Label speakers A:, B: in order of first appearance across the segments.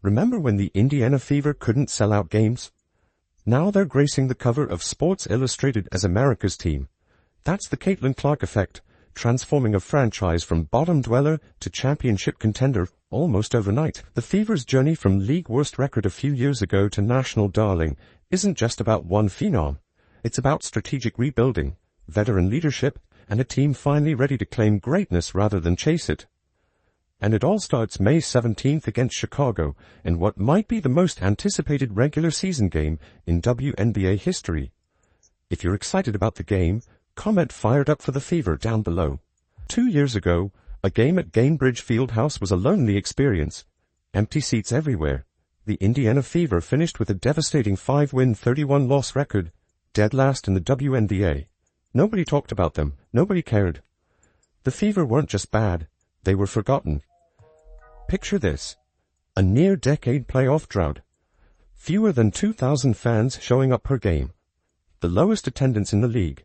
A: Remember when the Indiana Fever couldn't sell out games? Now they're gracing the cover of Sports Illustrated as America's team. That's the Caitlin Clark effect, transforming a franchise from bottom dweller to championship contender almost overnight. The Fever's journey from league worst record a few years ago to national darling isn't just about one phenom. It's about strategic rebuilding, veteran leadership, and a team finally ready to claim greatness rather than chase it. And it all starts May 17th against Chicago in what might be the most anticipated regular season game in WNBA history. If you're excited about the game, comment "fired up for the Fever" down below. 2 years ago, a game at Gainbridge Fieldhouse was a lonely experience. Empty seats everywhere. The Indiana Fever finished with a devastating 5-win, 31-loss record, dead last in the WNBA. Nobody talked about them. Nobody cared. The Fever weren't just bad. They were forgotten. Picture this. A near-decade playoff drought. Fewer than 2,000 fans showing up per game. The lowest attendance in the league.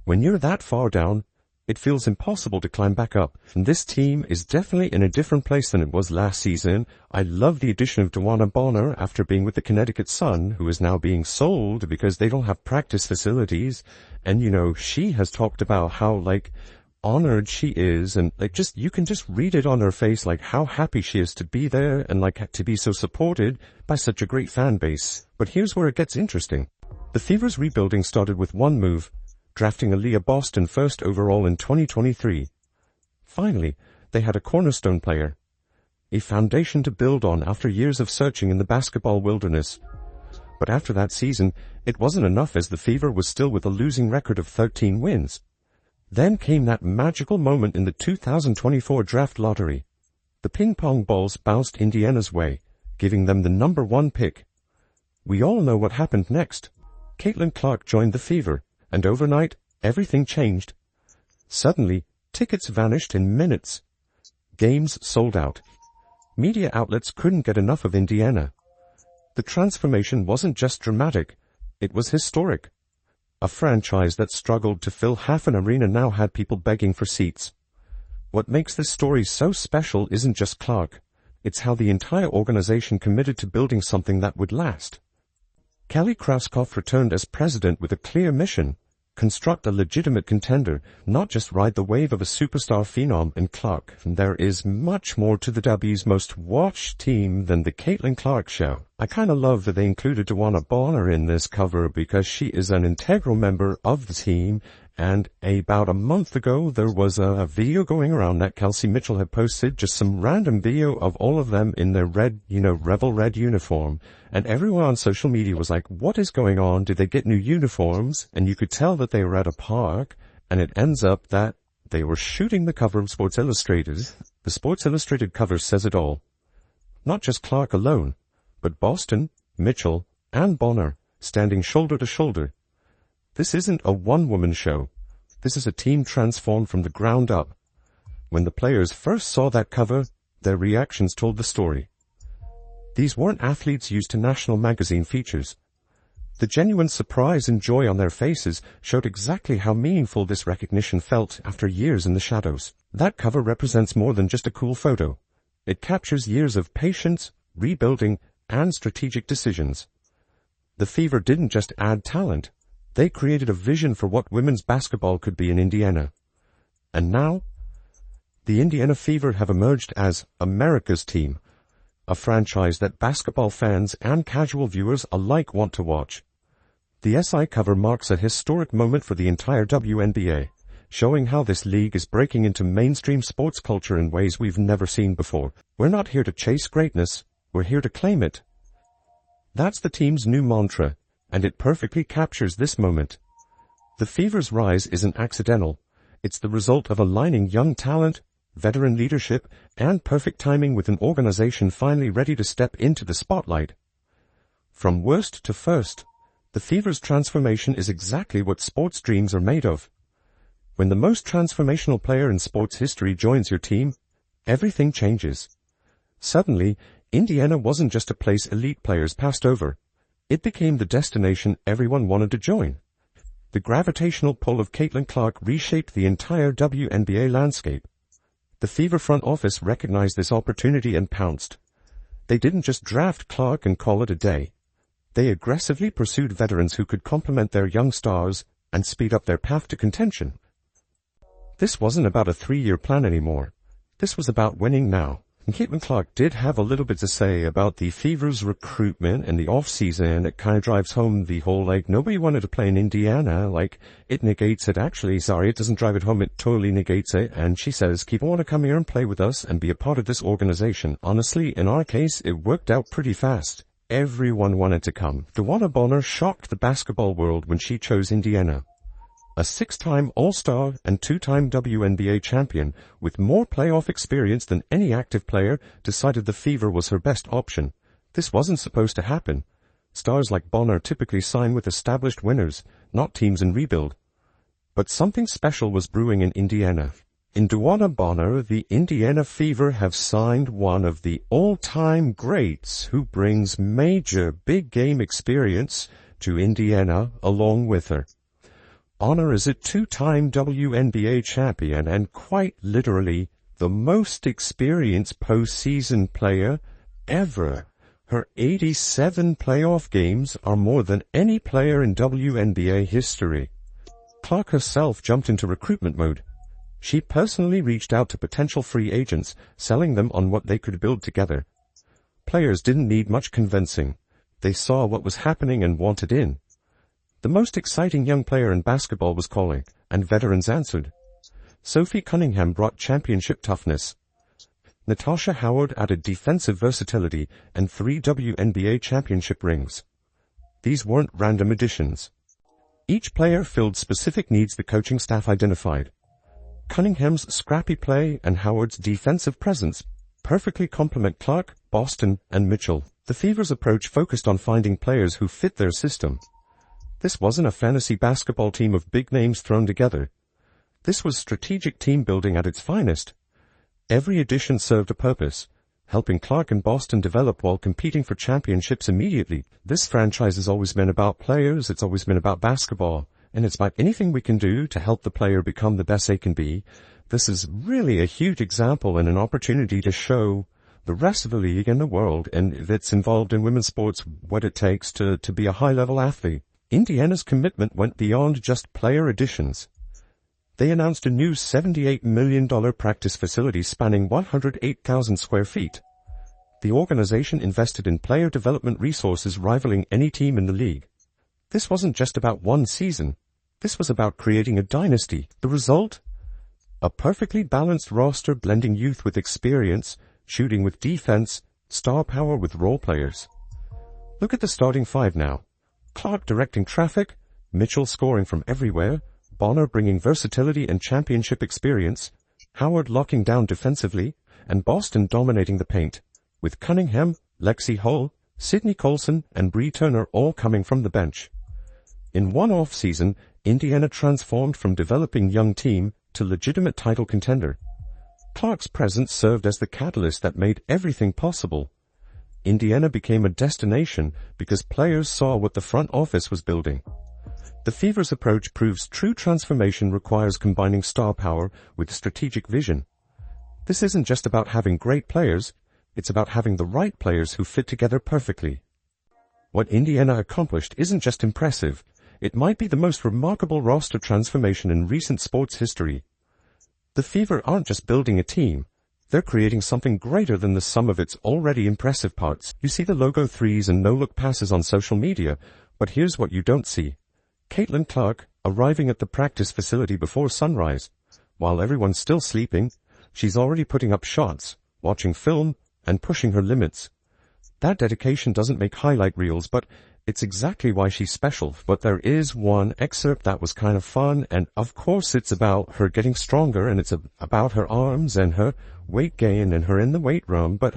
A: When you're that far down, it feels impossible to climb back up. And this team is definitely in a different place than it was last season. I love the addition of wnba after being with the Connecticut Sun, who is now being sold because they don't have practice facilities. And she has talked about how, honored she is, and you can just read it on her face, how happy she is to be there and to be so supported by such a great fan base. But here's where it gets interesting. The Fever's rebuilding started with one move, drafting Aaliyah Boston first overall in 2023. Finally, they had a cornerstone player, a foundation to build on after years of searching in the basketball wilderness. But after that season, it wasn't enough, as the Fever was still with a losing record of 13 wins. Then came that magical moment in the 2024 draft lottery. The ping-pong balls bounced Indiana's way, giving them the number 1 pick. We all know what happened next. Caitlin Clark joined the Fever, and overnight, everything changed. Suddenly, tickets vanished in minutes. Games sold out. Media outlets couldn't get enough of Indiana. The transformation wasn't just dramatic, it was historic. A franchise that struggled to fill half an arena now had people begging for seats. What makes this story so special isn't just Clark. It's how the entire organization committed to building something that would last. Kelly Kraskoff returned as president with a clear mission: construct a legitimate contender, not just ride the wave of a superstar phenom in Clark. There is much more to the W's most watched team than the Caitlin Clark Show. I kinda love that they included wnba in this cover because she is an integral member of the team. And about a month ago, there was a video going around that Kelsey Mitchell had posted, just some random video of all of them in their red, Revel red uniform. And everyone on social media was like, what is going on? Did they get new uniforms? And you could tell that they were at a park. And it ends up that they were shooting the cover of Sports Illustrated. The Sports Illustrated cover says it all. Not just Clark alone, but Boston, Mitchell, and Bonner standing shoulder to shoulder. This isn't a one-woman show. This is a team transformed from the ground up. When the players first saw that cover, their reactions told the story. These weren't athletes used to national magazine features. The genuine surprise and joy on their faces showed exactly how meaningful this recognition felt after years in the shadows. That cover represents more than just a cool photo. It captures years of patience, rebuilding, and strategic decisions. The Fever didn't just add talent. They created a vision for what women's basketball could be in Indiana. And now, the Indiana Fever have emerged as America's team, a franchise that basketball fans and casual viewers alike want to watch. The SI cover marks a historic moment for the entire WNBA, showing how this league is breaking into mainstream sports culture in ways we've never seen before. We're not here to chase greatness, we're here to claim it. That's the team's new mantra, and it perfectly captures this moment. The Fever's rise isn't accidental. It's the result of aligning young talent, veteran leadership, and perfect timing with an organization finally ready to step into the spotlight. From worst to first, the Fever's transformation is exactly what sports dreams are made of. When the most transformational player in sports history joins your team, everything changes. Suddenly, Indiana wasn't just a place elite players passed over. It became the destination everyone wanted to join. The gravitational pull of Caitlin Clark reshaped the entire WNBA landscape. The Fever front office recognized this opportunity and pounced. They didn't just draft Clark and call it a day. They aggressively pursued veterans who could complement their young stars and speed up their path to contention. This wasn't about a 3-year plan anymore. This was about winning now. And Caitlin Clark did have a little bit to say about the Fever's recruitment and the off-season. It kind of drives home the whole, nobody wanted to play in Indiana. It negates it. Actually, sorry, it doesn't drive it home. It totally negates it. And she says, people want to come here and play with us and be a part of this organization. Honestly, in our case, it worked out pretty fast. Everyone wanted to come. DeWanna Bonner shocked the basketball world when she chose Indiana. A 6-time All-Star and 2-time WNBA champion with more playoff experience than any active player decided the Fever was her best option. This wasn't supposed to happen. Stars like Bonner typically sign with established winners, not teams in rebuild. But something special was brewing in Indiana. In DeWanna Bonner, the Indiana Fever have signed one of the all-time greats who brings major big game experience to Indiana along with her. Bonner is a 2-time WNBA champion and quite literally the most experienced postseason player ever. Her 87 playoff games are more than any player in WNBA history. Clark herself jumped into recruitment mode. She personally reached out to potential free agents, selling them on what they could build together. Players didn't need much convincing. They saw what was happening and wanted in. The most exciting young player in basketball was calling, and veterans answered. Sophie Cunningham brought championship toughness. Natasha Howard added defensive versatility and 3 WNBA championship rings. These weren't random additions. Each player filled specific needs the coaching staff identified. Cunningham's scrappy play and Howard's defensive presence perfectly complement Clark, Boston, and Mitchell. The Fever's approach focused on finding players who fit their system. This wasn't a fantasy basketball team of big names thrown together. This was strategic team building at its finest. Every addition served a purpose, helping Clark and Boston develop while competing for championships immediately. This franchise has always been about players, it's always been about basketball, and it's about anything we can do to help the player become the best they can be. This is really a huge example and an opportunity to show the rest of the league and the world, and that's involved in women's sports, what it takes to be a high-level athlete. Indiana's commitment went beyond just player additions. They announced a new $78 million practice facility spanning 108,000 square feet. The organization invested in player development resources rivaling any team in the league. This wasn't just about one season. This was about creating a dynasty. The result? A perfectly balanced roster blending youth with experience, shooting with defense, star power with role players. Look at the starting 5 now. Clark directing traffic, Mitchell scoring from everywhere, Bonner bringing versatility and championship experience, Howard locking down defensively, and Boston dominating the paint, with Cunningham, Lexi Hull, Sydney Colson, and Bree Turner all coming from the bench. In one off-season, Indiana transformed from developing young team to legitimate title contender. Clark's presence served as the catalyst that made everything possible. Indiana became a destination because players saw what the front office was building. The Fever's approach proves true transformation requires combining star power with strategic vision. This isn't just about having great players, it's about having the right players who fit together perfectly. What Indiana accomplished isn't just impressive, it might be the most remarkable roster transformation in recent sports history. The Fever aren't just building a team, they're creating something greater than the sum of its already impressive parts. You see the logo threes and no-look passes on social media, but here's what you don't see. Caitlin Clark arriving at the practice facility before sunrise. While everyone's still sleeping, she's already putting up shots, watching film, and pushing her limits. That dedication doesn't make highlight reels, but it's exactly why she's special. But there is one excerpt that was kind of fun, and of course it's about her getting stronger, and it's about her arms and her weight gain and her in the weight room. But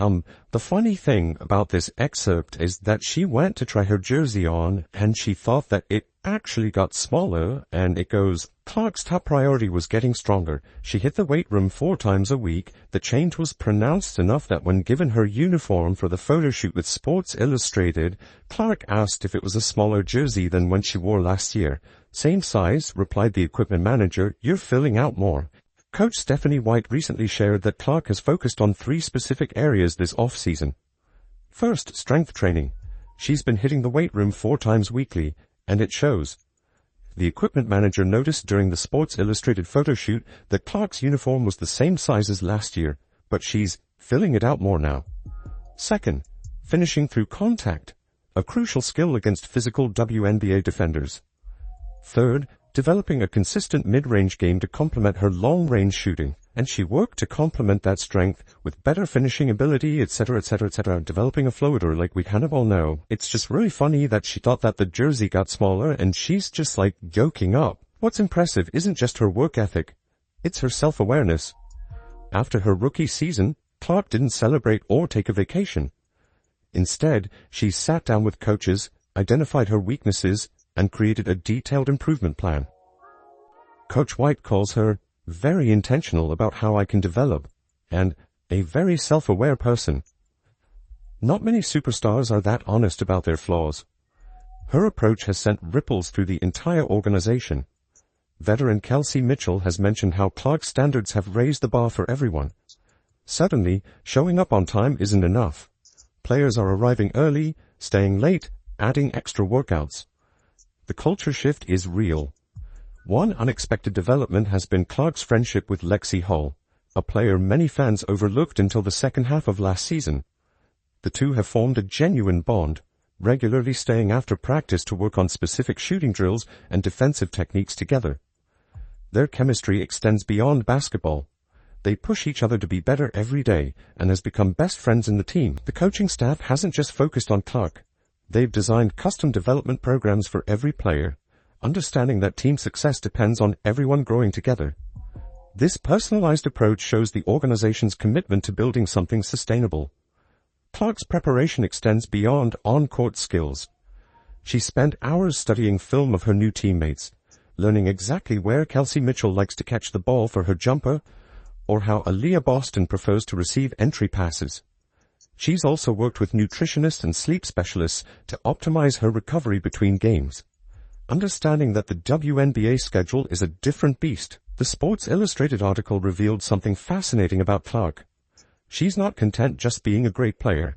A: the funny thing about this excerpt is that she went to try her jersey on, and she thought that it actually got smaller, and it goes, Clark's top priority was getting stronger. She hit the weight room 4 times a week. The change was pronounced enough that when given her uniform for the photo shoot with Sports Illustrated, Clark asked if it was a smaller jersey than when she wore last year. Same size, replied the equipment manager, you're filling out more. Coach Stephanie White recently shared that Clark has focused on 3 specific areas this off-season. First, strength training. She's been hitting the weight room 4 times weekly, and it shows. The equipment manager noticed during the Sports Illustrated photo shoot that Clark's uniform was the same size as last year, but she's filling it out more now. Second, finishing through contact, a crucial skill against physical WNBA defenders. Third, developing a consistent mid-range game to complement her long-range shooting, and she worked to complement that strength with better finishing ability, etc., developing a floater like we kind of all know. It's just really funny that she thought that the jersey got smaller and she's just like joking up. What's impressive isn't just her work ethic, it's her self-awareness. After her rookie season, Clark didn't celebrate or take a vacation. Instead, she sat down with coaches, identified her weaknesses, and created a detailed improvement plan. Coach White calls her very intentional about how I can develop, and a very self-aware person. Not many superstars are that honest about their flaws. Her approach has sent ripples through the entire organization. Veteran Kelsey Mitchell has mentioned how Clark's standards have raised the bar for everyone. Suddenly, showing up on time isn't enough. Players are arriving early, staying late, adding extra workouts. The culture shift is real. One unexpected development has been Clark's friendship with Lexi Hull, a player many fans overlooked until the second half of last season. The two have formed a genuine bond, regularly staying after practice to work on specific shooting drills and defensive techniques together. Their chemistry extends beyond basketball. They push each other to be better every day and has become best friends in the team. The coaching staff hasn't just focused on Clark. They've designed custom development programs for every player, understanding that team success depends on everyone growing together. This personalized approach shows the organization's commitment to building something sustainable. Clark's preparation extends beyond on-court skills. She spent hours studying film of her new teammates, learning exactly where Kelsey Mitchell likes to catch the ball for her jumper, or how Aaliyah Boston prefers to receive entry passes. She's also worked with nutritionists and sleep specialists to optimize her recovery between games. Understanding that the WNBA schedule is a different beast, the Sports Illustrated article revealed something fascinating about Clark. She's not content just being a great player.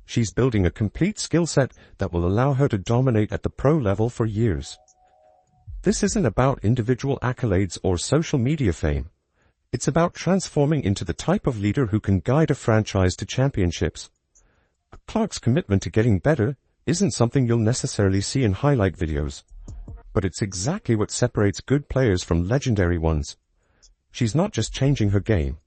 A: She's building a complete skill set that will allow her to dominate at the pro level for years. This isn't about individual accolades or social media fame. It's about transforming into the type of leader who can guide a franchise to championships. Clark's commitment to getting better isn't something you'll necessarily see in highlight videos, but it's exactly what separates good players from legendary ones. She's not just changing her game.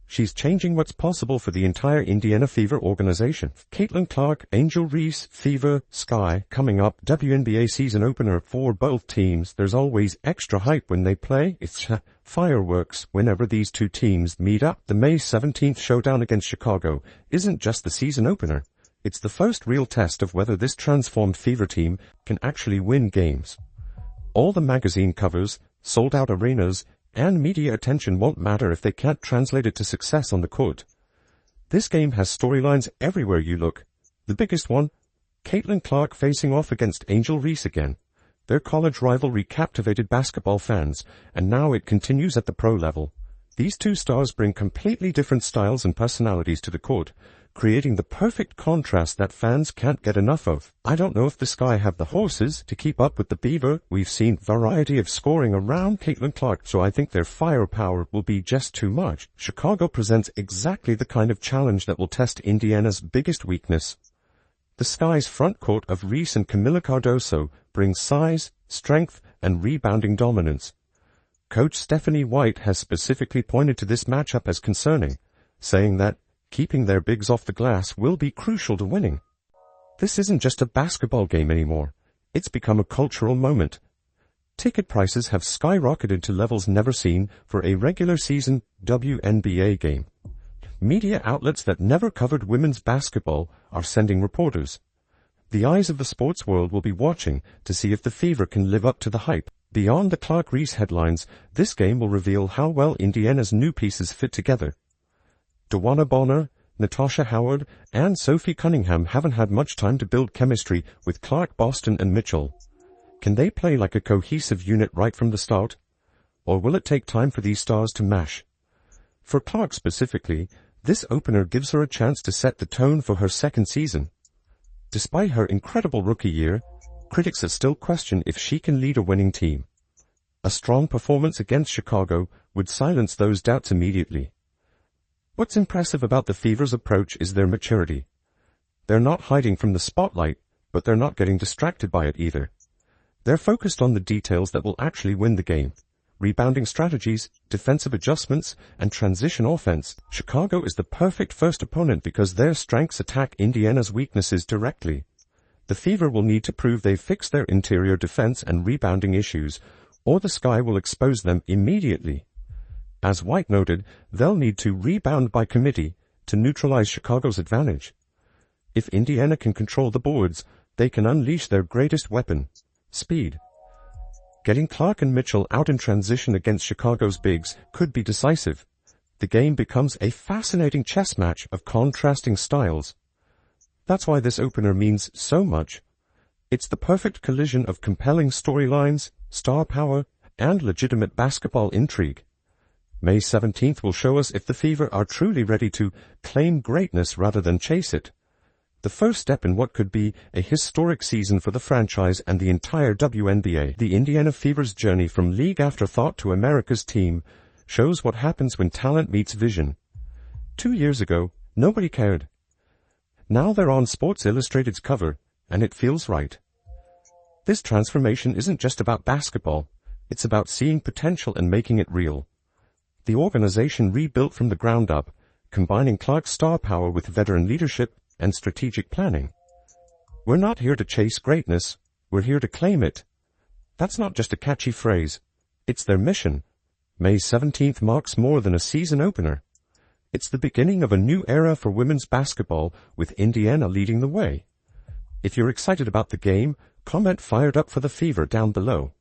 A: She's changing what's possible for the entire Indiana Fever organization. Caitlin Clark, Angel Reese, Fever, Sky, coming up, WNBA season opener for both teams. There's always extra hype when they play. It's fireworks whenever these two teams meet up. The May 17th showdown against Chicago isn't just the season opener. It's the first real test of whether this transformed Fever team can actually win games. All the magazine covers, sold-out arenas, and media attention won't matter if they can't translate it to success on the court. This game has storylines everywhere you look. The biggest one, Caitlin Clark facing off against Angel Reese again. Their college rivalry captivated basketball fans, and now it continues at the pro level. These two stars bring completely different styles and personalities to the court, creating the perfect contrast that fans can't get enough of. I don't know if the Sky have the horses to keep up with the Beaver. We've seen variety of scoring around Caitlin Clark, so I think their firepower will be just too much. Chicago presents exactly the kind of challenge that will test Indiana's biggest weakness. The Sky's front court of Reese and Camila Cardoso brings size, strength, and rebounding dominance. Coach Stephanie White has specifically pointed to this matchup as concerning, saying that keeping their bigs off the glass will be crucial to winning. This isn't just a basketball game anymore. It's become a cultural moment. Ticket prices have skyrocketed to levels never seen for a regular season WNBA game. Media outlets that never covered women's basketball are sending reporters. The eyes of the sports world will be watching to see if the Fever can live up to the hype. Beyond the Clark Reese headlines, this game will reveal how well Indiana's new pieces fit together. Dewana Bonner, Natasha Howard, and Sophie Cunningham haven't had much time to build chemistry with Clark, Boston, and Mitchell. Can they play like a cohesive unit right from the start? Or will it take time for these stars to mesh? For Clark specifically, This opener gives her a chance to set the tone for her second season. Despite her incredible rookie year, critics still question if she can lead a winning team. A strong performance against Chicago would silence those doubts immediately. What's impressive about the Fever's approach is their maturity. They're not hiding from the spotlight, but they're not getting distracted by it either. They're focused on the details that will actually win the game. Rebounding strategies, defensive adjustments, and transition offense. Chicago is the perfect first opponent because their strengths attack Indiana's weaknesses directly. The Fever will need to prove they've fixed their interior defense and rebounding issues, or the sky will expose them immediately. As White noted, they'll need to rebound by committee to neutralize Chicago's advantage. If Indiana can control the boards, they can unleash their greatest weapon, speed. Getting Clark and Mitchell out in transition against Chicago's bigs could be decisive. The game becomes a fascinating chess match of contrasting styles. That's why this opener means so much. It's the perfect collision of compelling storylines, star power, and legitimate basketball intrigue. May 17th will show us if the Fever are truly ready to claim greatness rather than chase it. The first step in what could be a historic season for the franchise and the entire WNBA. The Indiana Fever's journey from league afterthought to America's team shows what happens when talent meets vision. 2 years ago, nobody cared. Now they're on Sports Illustrated's cover, and it feels right. This transformation isn't just about basketball, it's about seeing potential and making it real. The organization rebuilt from the ground up, combining Clark's star power with veteran leadership and strategic planning. We're not here to chase greatness, we're here to claim it. That's not just a catchy phrase, it's their mission. May 17th marks more than a season opener. It's the beginning of a new era for women's basketball, with Indiana leading the way. If you're excited about the game, comment "fired up for the Fever" down below.